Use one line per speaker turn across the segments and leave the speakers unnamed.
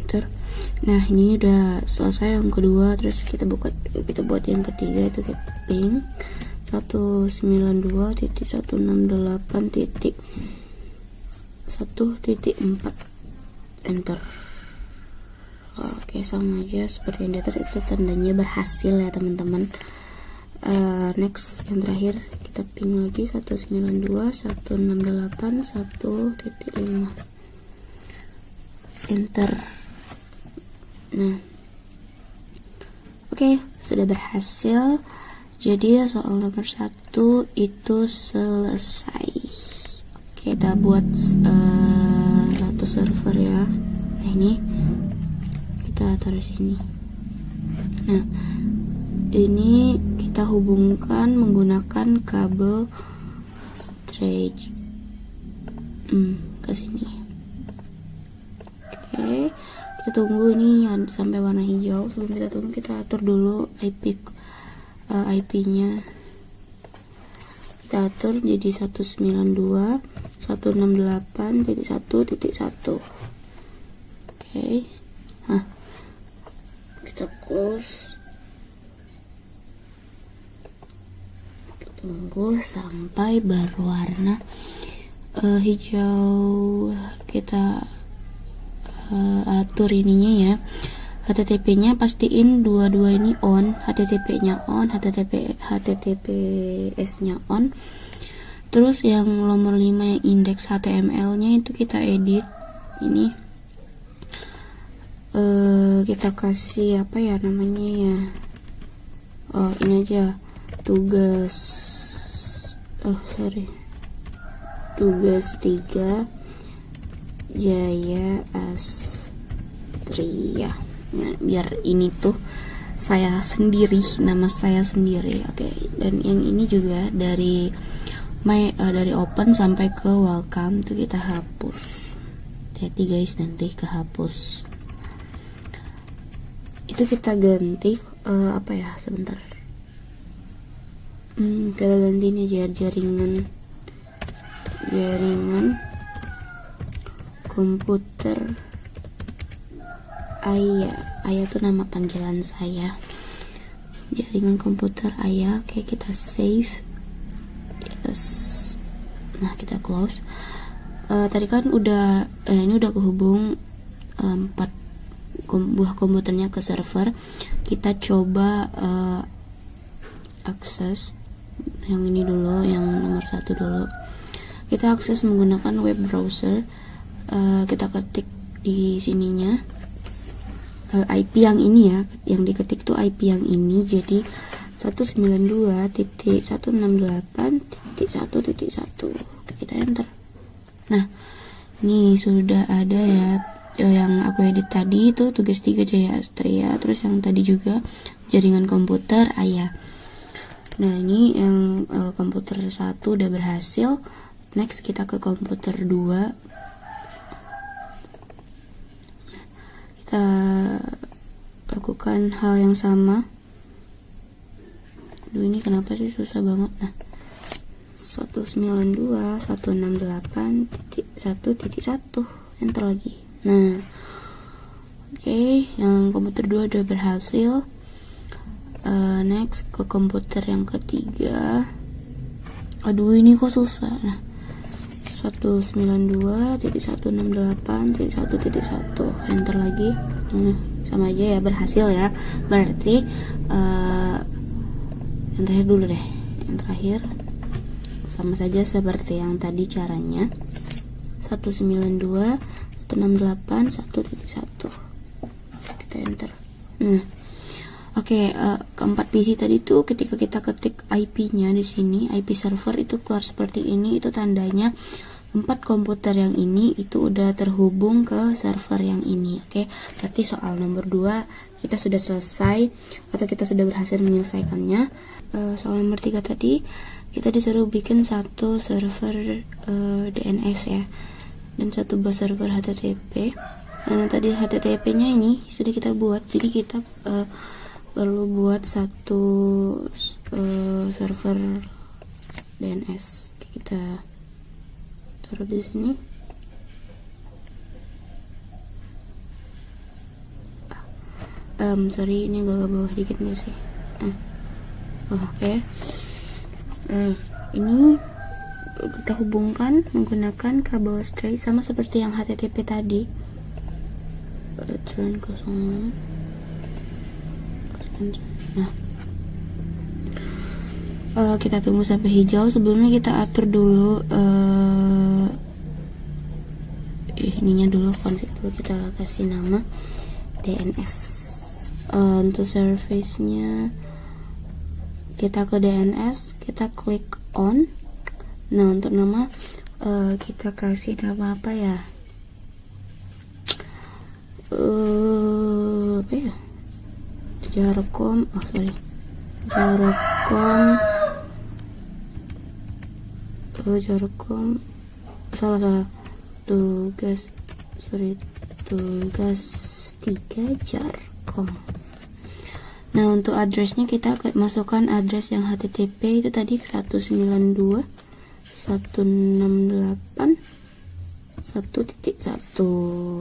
komputer. Nah ini udah selesai yang kedua, terus kita buat yang ketiga, itu kita ping 192.168.1.4 enter. Oke, sama aja seperti yang di atas, itu tandanya berhasil ya teman-teman. Next yang terakhir kita ping lagi 192.168.1.5 enter. Nah oke, sudah berhasil. Jadi soal nomor 1 itu selesai. Kita buat satu server ya. Nah ini kita taruh sini. Nah ini kita hubungkan menggunakan kabel stretch ke sini. Oke, kita tunggu ini sampai warna hijau. Sebelum kita tunggu, kita atur dulu IP-nya. Kita atur jadi 192.168.1.1. Oke. Nah, kita close. Kita tunggu sampai berwarna hijau. Kita atur ininya ya, HTTP-nya pastiin dua-dua ini on, HTTP-nya on, HTTPS-nya on. Terus yang nomor 5 yang indeks HTML-nya itu kita edit. Ini kita kasih apa ya namanya ya, ini aja tugas tugas 3 Jaya Astria. Nah, biar ini tuh saya sendiri, nama saya sendiri. Oke, dan yang ini juga dari dari open sampai ke welcome tuh kita hapus. Hati guys, nanti kehapus. Itu kita ganti apa ya, sebentar. Kita ganti ini aja jaringan komputer Ayah tuh nama panggilan saya, jaringan komputer Ayah. Oke, kita save. Yes. Nah kita close. Tadi kan udah ini udah kehubung 4 buah komputernya ke server. Kita coba akses yang ini dulu, yang nomor 1 dulu. Kita akses menggunakan web browser. Kita ketik di sininya IP yang ini ya, yang diketik tuh IP yang ini, jadi 192.168.1.1. Kita enter. Nah ini sudah ada ya, yang aku edit tadi itu tugas 3 Jaya Astria, terus yang tadi juga jaringan komputer Ayah. Nah ini yang komputer 1 udah berhasil. Next kita ke komputer 2. Kita lakukan hal yang sama. Aduh, ini kenapa sih susah banget. Nah 192.168.1.1 enter lagi. Nah oke, yang komputer 2 udah berhasil. Next ke komputer yang ketiga. Aduh ini kok susah. Nah 192.168.1.1 enter lagi. Sama aja ya, berhasil ya. Berarti yang terakhir dulu deh. Yang terakhir sama saja seperti yang tadi caranya. 192.168.1.1 kita enter. Nah oke, keempat PC tadi tuh ketika kita ketik IP-nya di sini, IP server itu keluar seperti ini. Itu tandanya 4 komputer yang ini itu udah terhubung ke server yang ini. Oke, berarti soal nomor 2 kita sudah selesai, atau kita sudah berhasil menyelesaikannya. Soal nomor 3 tadi kita disuruh bikin satu server DNS ya, dan satu bus server HTTP. Nah tadi HTTP-nya ini sudah kita buat, jadi kita perlu buat satu server DNS. Kita taruh di sini. sorry, ini agak ke bawah dikit nggak sih? Oke. Ini kita hubungkan menggunakan kabel straight sama seperti yang HTTP tadi. Turn 06. Nah, kita tunggu sampai hijau. Sebelumnya kita atur dulu ininya dulu, config dulu, kita kasih nama DNS. Untuk service-nya kita ke DNS, kita klik on. Nah, untuk nama kita kasih nama apa ya? Apa ya? Jarcom, Jarcom, salah. Tugas 3 Jarcom. Nah, untuk addressnya kita masukkan address yang HTTP itu tadi 192.168.1.1.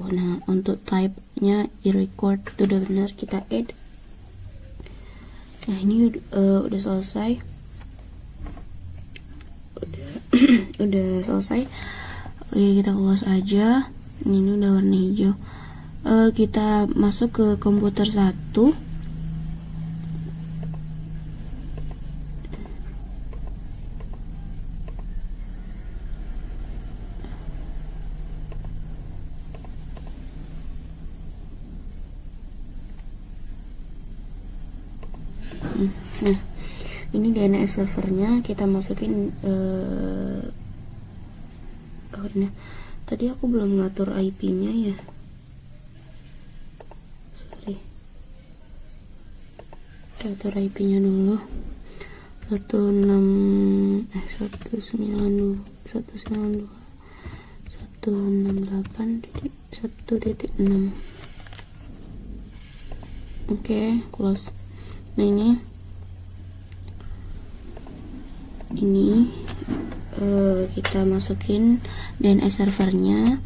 Nah, untuk type-nya e-record itu udah benar, kita add. Nah, ini udah selesai. Udah selesai. Oke, kita close aja. Ini udah warna hijau. Kita masuk ke komputer 1. Nah, ini DNS servernya, kita masukin. Nah, tadi aku belum ngatur IP-nya ya. Sorry. Kita atur IP-nya dulu. 192.168.1.6. Oke, close. Nah, ini kita masukin DNS servernya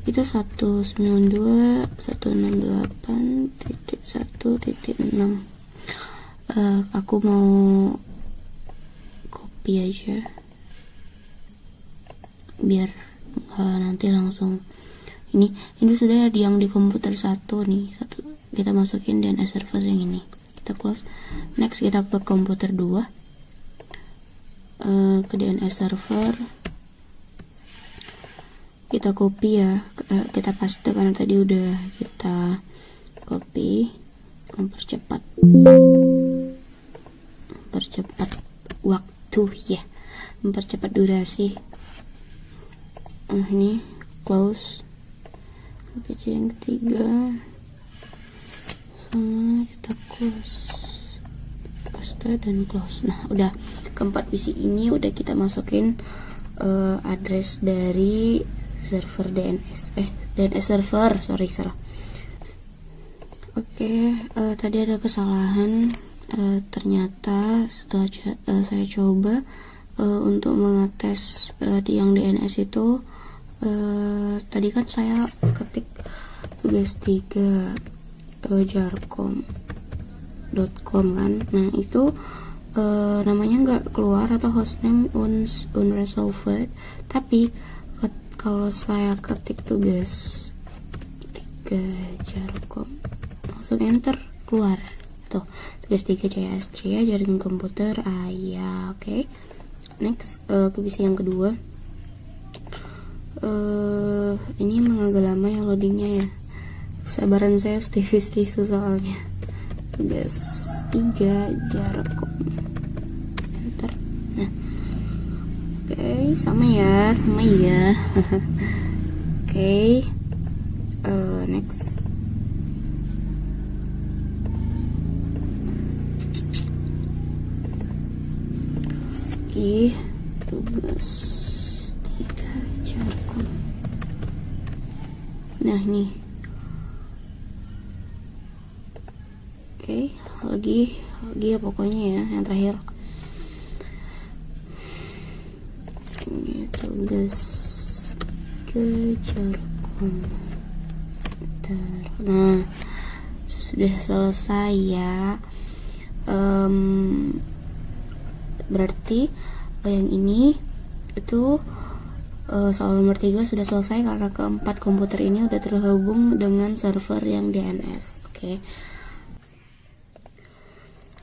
itu 192.168.1.6. Aku mau copy aja biar nanti langsung ini sudah yang di komputer 1 nih. Kita masukin DNS server yang ini, kita close. Next kita ke komputer 2, ke DNS server, kita copy ya, kita paste karena tadi udah kita copy. Mempercepat waktu ya, mempercepat durasi. Ini close. PC yang ketiga sama kita close, paste dan close. Nah, udah keempat PC ini udah kita masukin address dari server DNS server, salah. Oke, tadi ada kesalahan. Ternyata setelah saya coba untuk mengetes yang DNS itu, tadi kan saya ketik tugas 3 jarcom.com kan. Nah, itu namanya nggak keluar atau hostname unresolved. Tapi kalau saya ketik tugas 3 jarcom, langsung enter, keluar tuh tugas 3 Astria jaringan komputer. Ya, oke. Next ke PC yang kedua. Ini emang agak lama ya loadingnya ya, sabaran saya tipis-tipis soalnya. Tugas 3 Jarcom, enter. Nah, oke, sama ya. Oke, next. Oke, tugas 3 Jarcom. Nah, nih. Oke, lagi ya pokoknya ya, yang terakhir. Ini tugas 3 Jarcom. Nah, sudah selesai ya. Berarti yang ini itu soal nomor 3 sudah selesai karena keempat komputer ini udah terhubung dengan server yang DNS.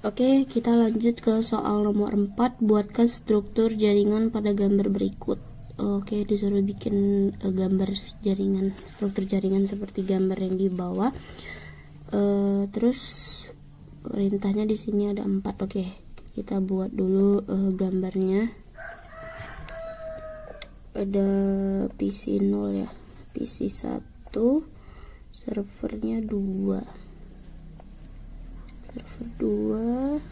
Oke, kita lanjut ke soal nomor 4. Buatkan struktur jaringan pada gambar berikut. Oke, disuruh bikin gambar jaringan, struktur jaringan seperti gambar yang di bawah. Terus perintahnya di sini ada 4. Oke, kita buat dulu gambarnya. Ada PC 0 ya, PC 1, servernya 2. Server 2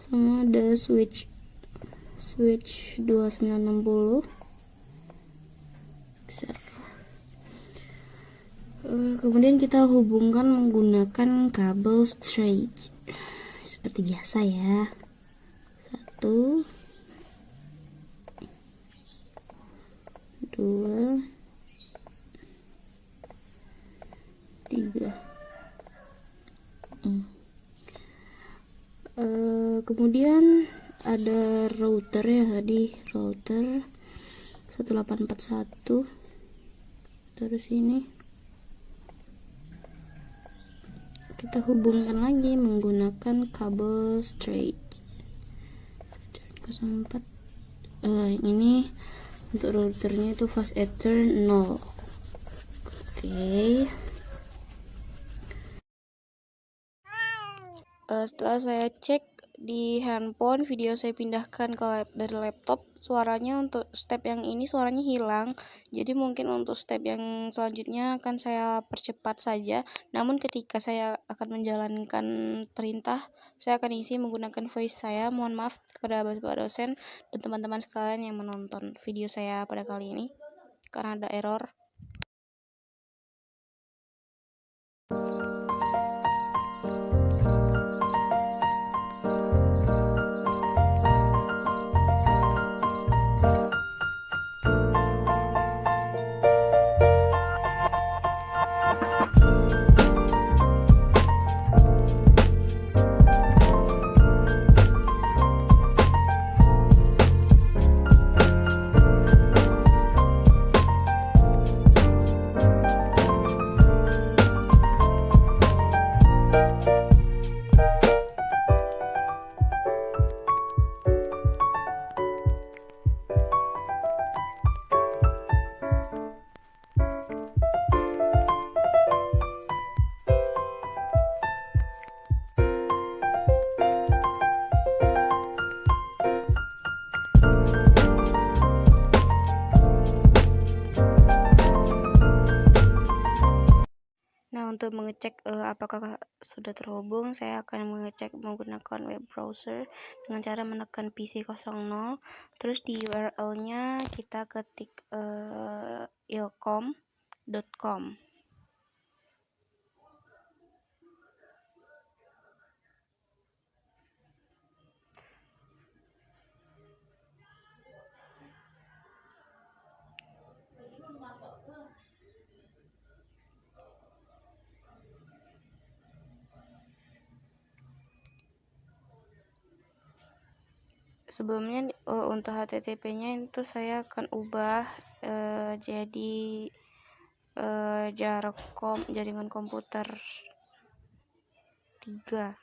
sama ada switch 2960 kemudian kita hubungkan menggunakan kabel straight seperti biasa ya. 1 2 3. Kemudian ada router ya, tadi router 1841. Terus ini kita hubungkan lagi menggunakan kabel straight 04. Ini untuk routernya itu fast ether 0. Oke. Setelah saya cek di handphone, video saya pindahkan dari laptop, suaranya untuk step yang ini suaranya hilang. Jadi mungkin untuk step yang selanjutnya akan saya percepat saja. Namun ketika saya akan menjalankan perintah, saya akan isi menggunakan voice saya. Mohon maaf kepada Bapak dosen dan teman-teman sekalian yang menonton video saya pada kali ini karena ada error. Untuk mengecek apakah sudah terhubung, saya akan mengecek menggunakan web browser dengan cara menekan PC 00. Terus di URL-nya kita ketik ilkom.com. Sebelumnya untuk HTTP-nya itu saya akan ubah jadi jaringan komputer 3.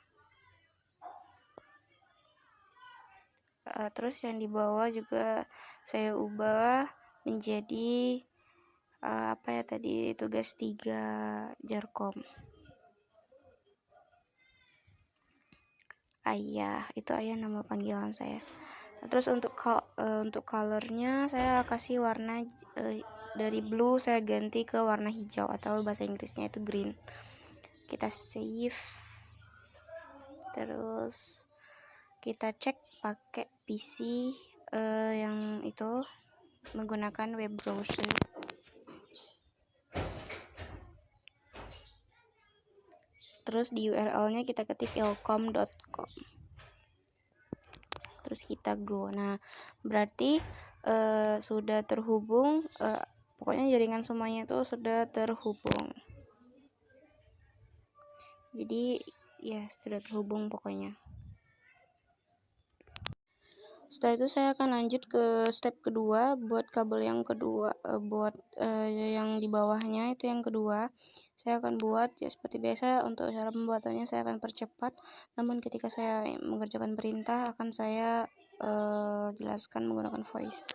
Terus yang di bawah juga saya ubah menjadi tugas 3 Jarkom. Ayah, itu ayah nama panggilan saya. Terus untuk colornya saya kasih warna dari blue saya ganti ke warna hijau atau bahasa Inggrisnya itu green. Kita save. Terus kita cek pakai PC yang itu menggunakan web browser. Terus di URL-nya kita ketik ilkom.com. terus kita go. Nah, berarti sudah terhubung, pokoknya jaringan semuanya itu sudah terhubung. Jadi ya sudah terhubung pokoknya. Setelah itu saya akan lanjut ke step kedua, buat kabel yang kedua, buat yang di bawahnya itu yang kedua. Saya akan buat ya seperti biasa. Untuk cara pembuatannya saya akan percepat, namun ketika saya mengerjakan perintah akan saya jelaskan menggunakan voice.